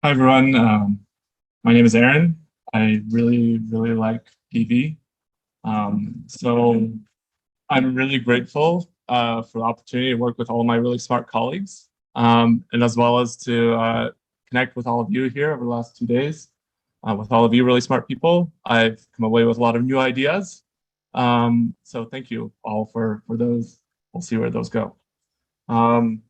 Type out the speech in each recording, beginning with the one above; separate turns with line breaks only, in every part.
Hi everyone, my name is Aaron. I really like PV. So I'm really grateful for the opportunity to work with all my really smart colleagues, and as well as to connect with all of you here over the last 2 days. With all of you really smart people, I've come away with a lot of new ideas. So thank you all for those. We'll see where those go. Um,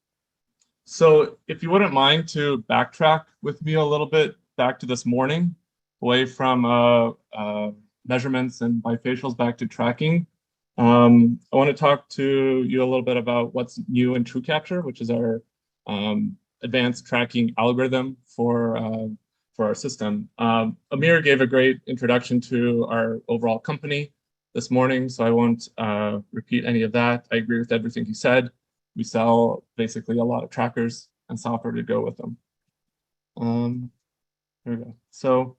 so if you wouldn't mind to backtrack with me a little bit back to this morning, away from measurements and bifacials back to tracking. I want to talk to you a little bit about what's new in TrueCapture, which is our advanced tracking algorithm for our system. Amir gave a great introduction to our overall company this morning, so I won't repeat any of that. I agree with everything he said. We sell basically a lot of trackers and software to go with them. There we go. So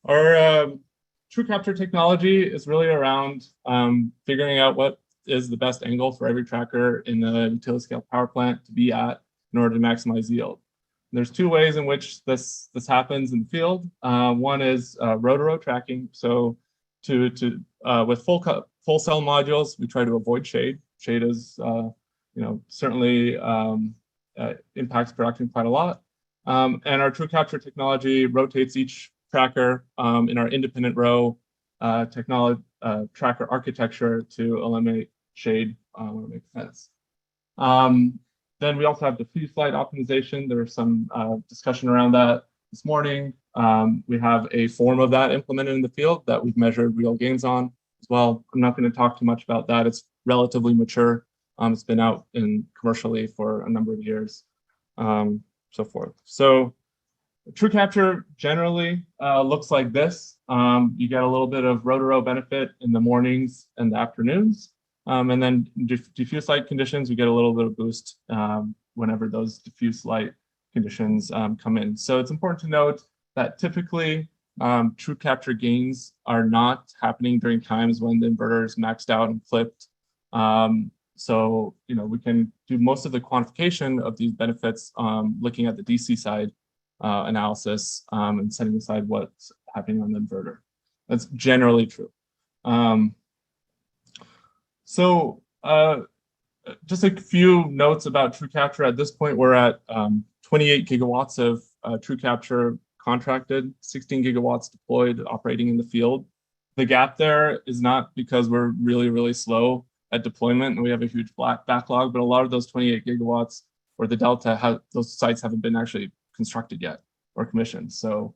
our TrueCapture technology is really around figuring out what is the best angle for every tracker in the utility scale power plant to be at in order to maximize yield. There's two ways in which this happens in the field. One is row-to-row tracking. So with full cell modules, we try to avoid shade. Shade is certainly impacts production quite a lot. And our TrueCapture technology rotates each tracker in our independent row tracker architecture to eliminate shade when it makes sense. Then we also have diffuse light optimization. There was some discussion around that this morning. We have a form of that implemented in the field that we've measured real gains on as well. I'm not going to talk too much about that. It's relatively mature. It's been out commercially for a number of years, so forth. So TrueCapture generally looks like this. You get a little bit of row-to-row benefit in the mornings and the afternoons. And then diffuse light conditions, we get a little bit of boost whenever those diffuse light conditions come in. So it's important to note that typically TrueCapture gains are not happening during times when the inverter is maxed out and flipped. So, we can do most of the quantification of these benefits looking at the DC side analysis and setting aside what's happening on the inverter. That's generally true. Just a few notes about TrueCapture. At this point, we're at 28 gigawatts of TrueCapture contracted, 16 gigawatts deployed, operating in the field. The gap there is not because we're really slow at deployment and we have a huge backlog, but a lot of those 28 gigawatts or the delta, those sites haven't been actually constructed yet or commissioned. So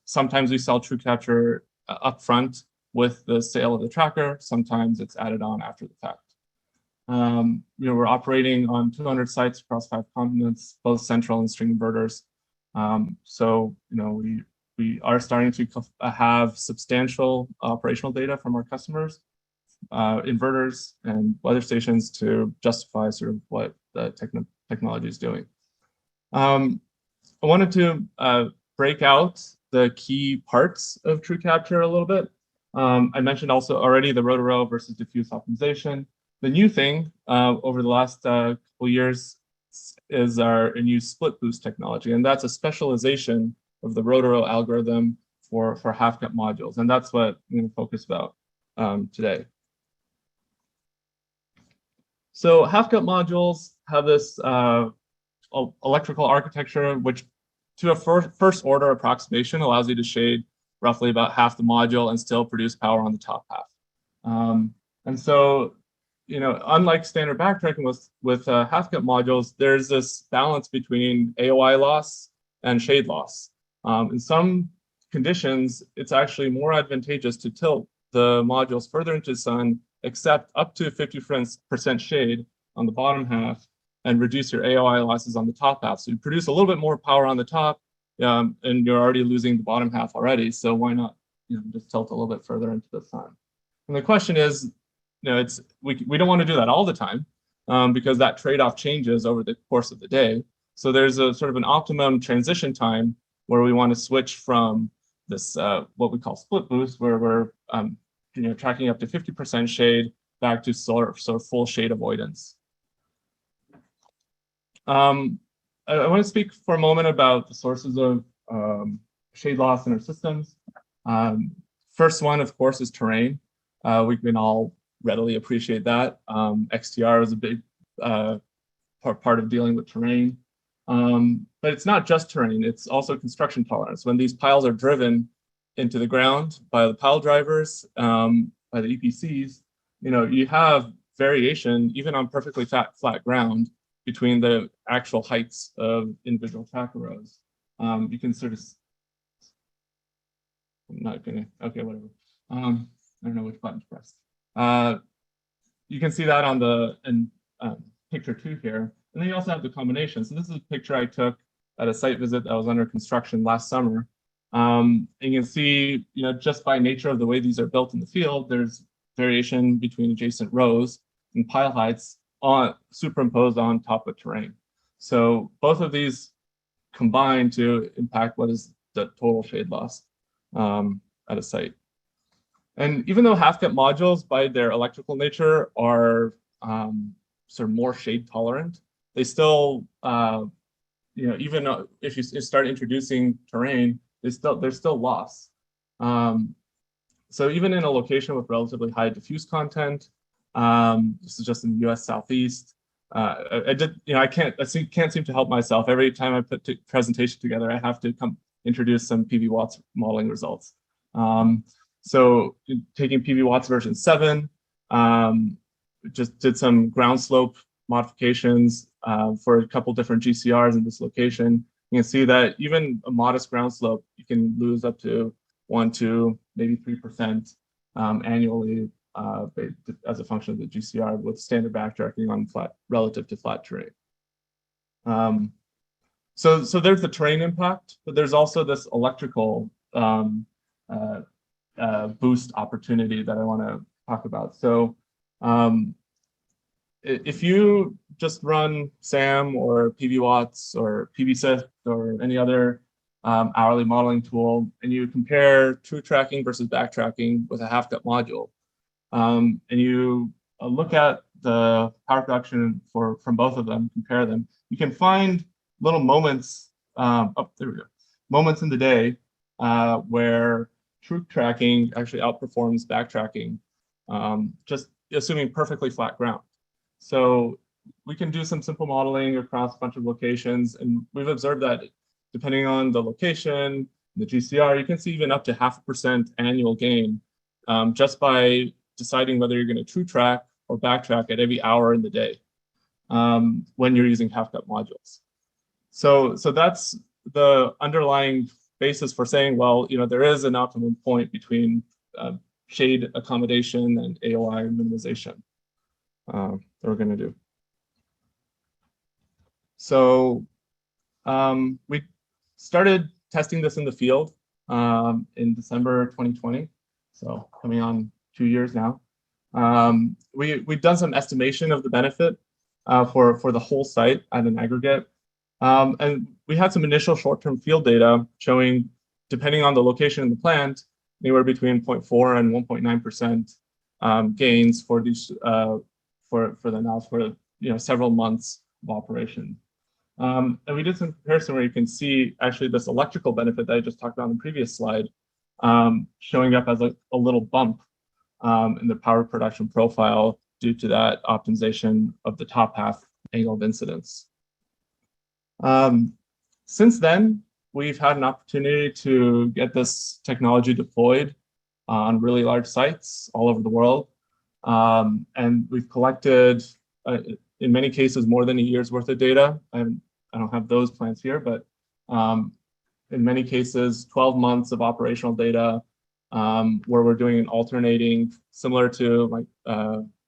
sometimes we sell TrueCapture upfront with the sale of the tracker. Sometimes it's added on after the fact. We're operating on 200 sites across 5 continents, both central and string inverters. We are starting to have substantial operational data from our customers, inverters and weather stations to justify sort of what the technology is doing. I wanted to break out the key parts of TrueCapture a little bit. I mentioned also already the row-to-row versus diffuse optimization. The new thing over the last couple years is our new split boost technology, and that's a specialization of the row-to-row algorithm for half-cut modules, and that's what I'm going to focus about today. So half-cut modules have this electrical architecture, which to a first order approximation allows you to shade roughly about half the module and still produce power on the top half. And so, unlike standard backtracking with half-cut modules, there's this balance between AOI loss and shade loss. In some conditions, it's actually more advantageous to tilt the modules further into the sun, accept up to 50% shade on the bottom half, and reduce your AOI losses on the top half. So you produce a little bit more power on the top, and you're already losing the bottom half already. So why not just tilt a little bit further into the sun? And the question is, we don't want to do that all the time because that trade-off changes over the course of the day. So there's a sort of an optimum transition time where we want to switch from this what we call split boost, where we're tracking up to 50% shade back to sort of full shade avoidance. I want to speak for a moment about the sources of shade loss in our systems. First one, of course, is terrain. We can all readily appreciate that. XTR is a big part of dealing with terrain. But it's not just terrain, it's also construction tolerance. When these piles are driven into the ground by the pile drivers, by the EPCs, you have variation even on perfectly flat ground between the actual heights of individual tracker rows. You can sort of, I'm not gonna, okay, whatever. I don't know which button to press. You can see that on the picture 2 here. And then you also have the combination. So this is a picture I took at a site visit that was under construction last summer. And you can see, just by nature of the way these are built in the field, there's variation between adjacent rows and pile heights superimposed on top of terrain. So both of these combine to impact what is the total shade loss at a site. And even though half-cut modules, by their electrical nature, are sort of more shade tolerant, they still, even if you start introducing terrain, there's still loss. So even in a location with relatively high diffuse content, this is just in the U.S. Southeast. I can't seem to help myself. Every time I put presentation together, I have to introduce some PV Watts modeling results. So taking PV Watts version 7, just did some ground slope modifications for a couple different GCRs in this location. You can see that even a modest ground slope, you can lose up to 1, 2, maybe 3% annually as a function of the GCR with standard backtracking on relative to flat terrain. So there's the terrain impact, but there's also this electrical boost opportunity that I want to talk about. So if you just run SAM or PV Watts or PVSIFT or any other hourly modeling tool, and you compare true tracking versus backtracking with a half-cut module, and you look at the power production from both of them, compare them, you can find little moments, there we go, moments in the day where true tracking actually outperforms backtracking, just assuming perfectly flat ground. So we can do some simple modeling across a bunch of locations, and we've observed that depending on the location, the GCR, you can see even up to 0.5% annual gain just by deciding whether you're going to true track or backtrack at every hour in the day when you're using half-cut modules. So that's the underlying basis for saying, well, there is an optimum point between shade accommodation and AOI minimization that we're going to do. So we started testing this in the field in December 2020, so coming on 2 years now. We've done some estimation of the benefit for the whole site at an aggregate. And we had some initial short-term field data showing, depending on the location in the plant, anywhere between 0.4 and 1.9% gains for these for the analysis for several months of operation. And we did some comparison where you can see actually this electrical benefit that I just talked about in the previous slide showing up as a little bump in the power production profile due to that optimization of the top half angle of incidence. Since then, we've had an opportunity to get this technology deployed on really large sites all over the world. And we've collected, in many cases, more than a year's worth of data. I don't have those plans here, but in many cases, 12 months of operational data where we're doing an alternating, similar to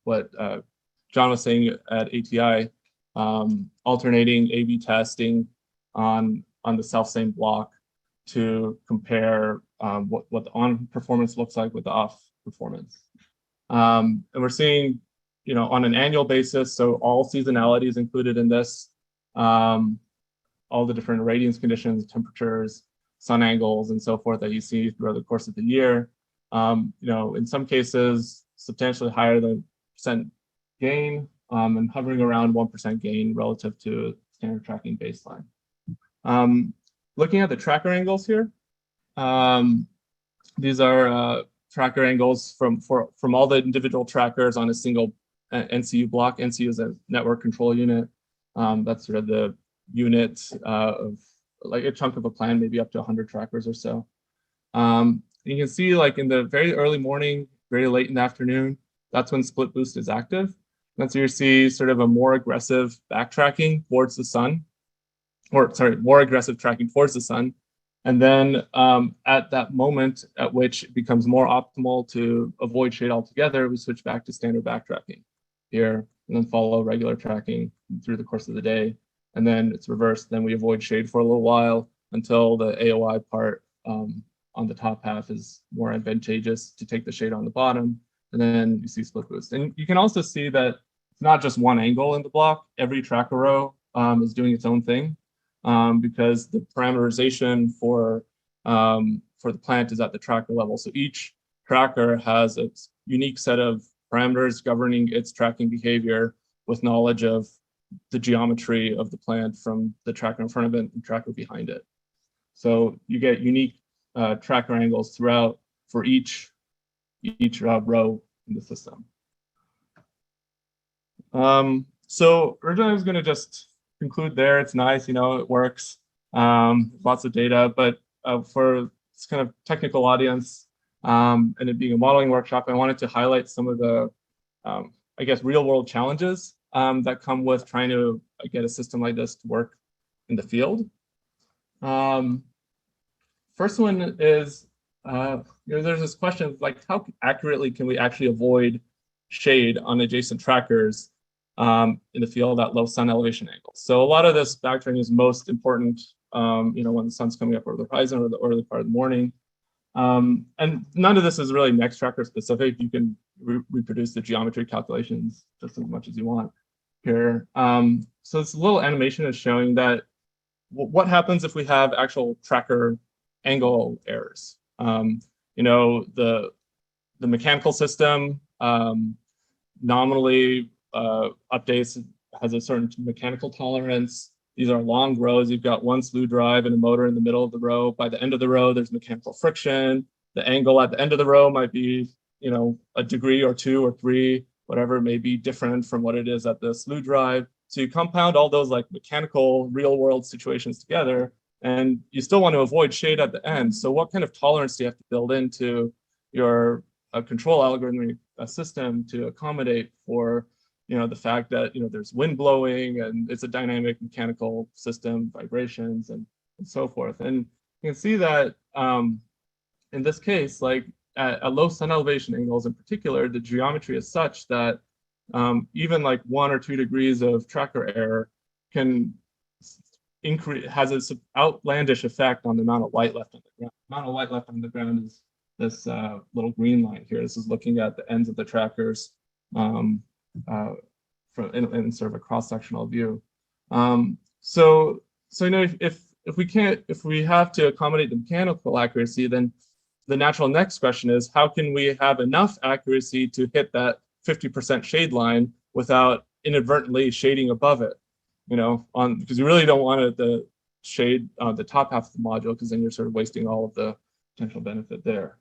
what John was saying at ATI, alternating A/B testing on the self-same block to compare what the on performance looks like with the off performance. And we're seeing, on an annual basis, so all seasonality is included in this, all the different radiance conditions, temperatures, sun angles, and so forth that you see throughout the course of the year. In some cases, substantially higher than percent gain, and hovering around 1% gain relative to standard tracking baseline. Looking at the tracker angles here, these are tracker angles from all the individual trackers on a single NCU block. NCU is a network control unit. That's sort of the unit of like a chunk of a plan, maybe up to 100 trackers or so. You can see like in the very early morning, very late in the afternoon, that's when split boost is active. That's where you see sort of a more aggressive backtracking towards the sun, or sorry, more aggressive tracking towards the sun. And then at that moment at which it becomes more optimal to avoid shade altogether, we switch back to standard backtracking here, and then follow regular tracking through the course of the day. And then it's reversed. Then we avoid shade for a little while until the AOI part on the top half is more advantageous to take the shade on the bottom. And then you see split boost. And you can also see that it's not just one angle in the block. Every tracker row is doing its own thing because the parameterization for the plant is at the tracker level. So each tracker has its unique set of parameters governing its tracking behavior with knowledge of the geometry of the plant from the tracker in front of it and the tracker behind it. So you get unique tracker angles throughout for each row in the system. So originally I was going to just conclude there. It's nice, you know, it works. Lots of data, but for this kind of technical audience and it being a modeling workshop, I wanted to highlight some of the, I guess, real world challenges that come with trying to get a system like this to work in the field. First one is, you know, there's this question of like, how accurately can we actually avoid shade on adjacent trackers in the field at low sun elevation angles? So a lot of this backtracking is most important, you know, when the sun's coming up over the horizon or the early part of the morning. And none of this is really Nextracker specific. You can reproduce the geometry calculations just as much as you want here. So this little animation is showing that what happens if we have actual tracker angle errors. You know, the mechanical system nominally updates, has a certain mechanical tolerance. These are long rows. You've got one slew drive and a motor in the middle of the row. By the end of the row, there's mechanical friction. The angle at the end of the row might be, you know, a degree or 2 or 3, whatever, may be different from what it is at the slew drive. So you compound all those like mechanical real world situations together, and you still want to avoid shade at the end. So what kind of tolerance do you have to build into your control algorithmic system to accommodate for, you know, the fact that, you know, there's wind blowing and it's a dynamic mechanical system, vibrations and so forth. And you can see that in this case, like at low sun elevation angles in particular, the geometry is such that even like 1 or 2 degrees of tracker error can increase, has this outlandish effect on the amount of light left on the ground. The amount of light left on the ground is this little green line here. This is looking at the ends of the trackers from in sort of a cross-sectional view. So you know, if we have to accommodate the mechanical accuracy, then the natural next question is, how can we have enough accuracy to hit that 50% shade line without inadvertently shading above it? You know, because you really don't want the shade on the top half of the module, because then you're sort of wasting all of the potential benefit there.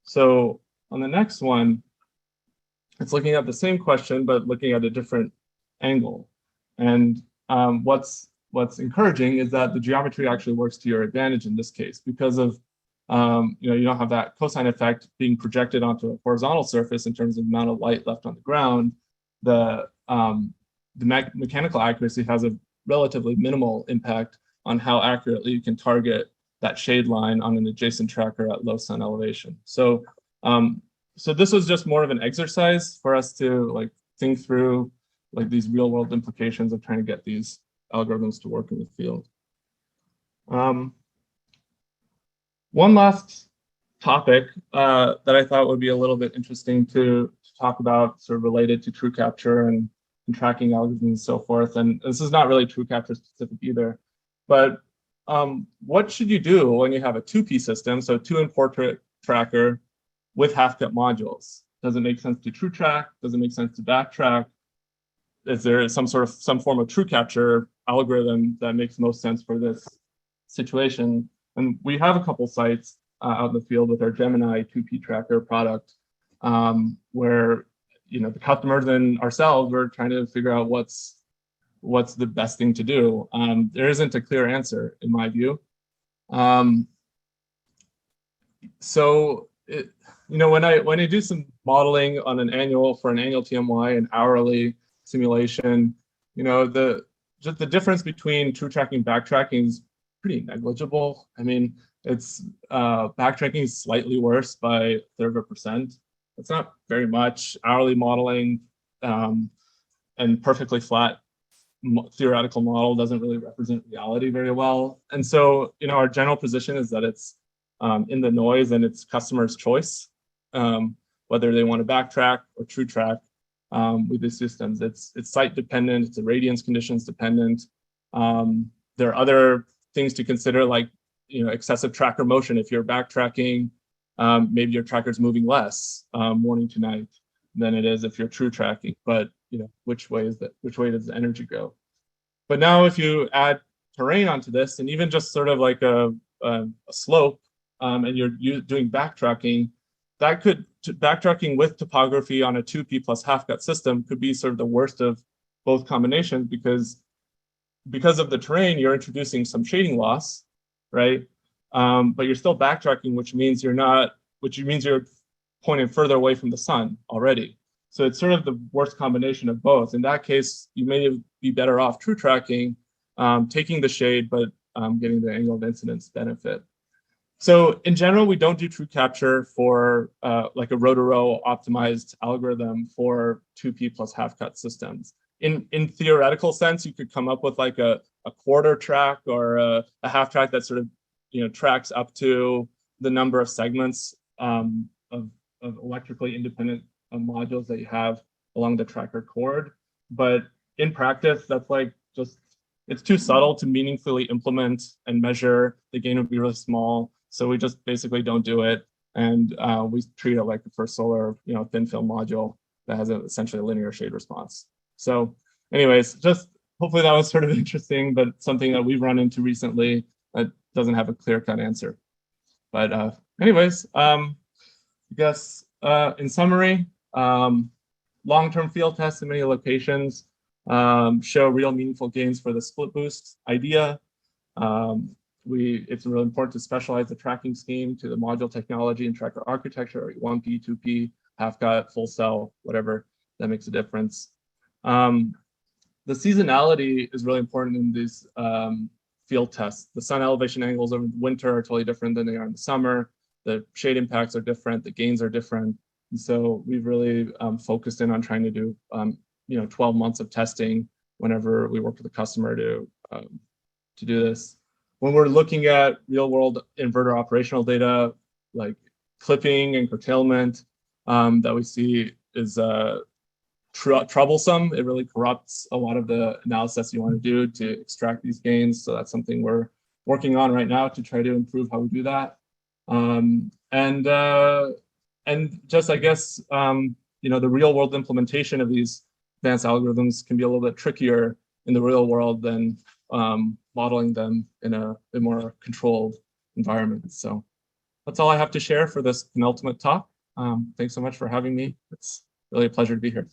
So on the next one, it's looking at the same question, but looking at a different angle. And what's encouraging is that the geometry actually works to your advantage in this case, because of, you know, you don't have that cosine effect being projected onto a horizontal surface in terms of the amount of light left on the ground. The mechanical accuracy has a relatively minimal impact on how accurately you can target that shade line on an adjacent tracker at low sun elevation. So, so this was just more of an exercise for us to like think through like these real world implications of trying to get these algorithms to work in the field. One last topic that I thought would be a little bit interesting to talk about, sort of related to TrueCapture and tracking algorithms and so forth. And this is not really TrueCapture specific either, but what should you do when you have a 2P system, so 2-in-portrait tracker with half-cut modules? Does it make sense to TrueTrack? Does it make sense to backtrack? Is there some form of TrueCapture algorithm that makes most sense for this situation. And we have a couple sites out in the field with our Gemini 2P tracker product, where the customers and ourselves are trying to figure out what's the best thing to do. There isn't a clear answer in my view. When I do some modeling on an annual TMY and hourly simulation, just the difference between TrueCapture backtracking is pretty negligible. I mean, it's backtracking is slightly worse by a third of a percent. It's not very much. Hourly modeling and perfectly flat theoretical model doesn't really represent reality very well. And so, our general position is that it's in the noise and it's customer's choice, whether they want to backtrack or TrueCapture with these systems. It's site dependent, it's irradiance conditions dependent. There are other things to consider, like excessive tracker motion. If you're backtracking, maybe your tracker's moving less morning to night than it is if you're TrueCapture. But which way does the energy go? But now if you add terrain onto this, and even just sort of like a slope, and you're doing backtracking, backtracking with topography on a 2P plus half-cut system could be sort of the worst of both combinations, because of the terrain, you're introducing some shading loss, right? But you're still backtracking, which means you're pointing further away from the sun already. So it's sort of the worst combination of both. In that case, you may be better off TrueCapture, taking the shade, but getting the angle of incidence benefit. So in general, we don't do TrueCapture for like a row-to-row optimized algorithm for 2P plus half-cut systems. In theoretical sense, you could come up with like a quarter track or a half track that sort of tracks up to the number of segments of electrically independent modules that you have along the tracker cord. But in practice, that's like it's too subtle to meaningfully implement and measure. The gain would be really small. So we just basically don't do it. And we treat it like the first solar, thin film module that has essentially a linear shade response. So anyways, just hopefully that was sort of interesting, but something that we've run into recently that doesn't have a clear-cut answer. But anyways, I guess in summary, long-term field tests in many locations show real meaningful gains for the split boost idea. It's really important to specialize the tracking scheme to the module technology and tracker architecture, or 1P, 2P, half-cut, full cell, whatever, that makes a difference. The seasonality is really important in these field tests. The sun elevation angles over the winter are totally different than they are in the summer. The shade impacts are different, the gains are different. And so we've really focused in on trying to do 12 months of testing whenever we work with a customer to do this. When we're looking at real world inverter operational data, like clipping and curtailment that we see is troublesome. It really corrupts a lot of the analysis you want to do to extract these gains. So that's something we're working on right now to try to improve how we do that. And just, I guess, the real world implementation of these advanced algorithms can be a little bit trickier in the real world than modeling them in a more controlled environment. So that's all I have to share for this penultimate talk. Thanks so much for having me. It's really a pleasure to be here.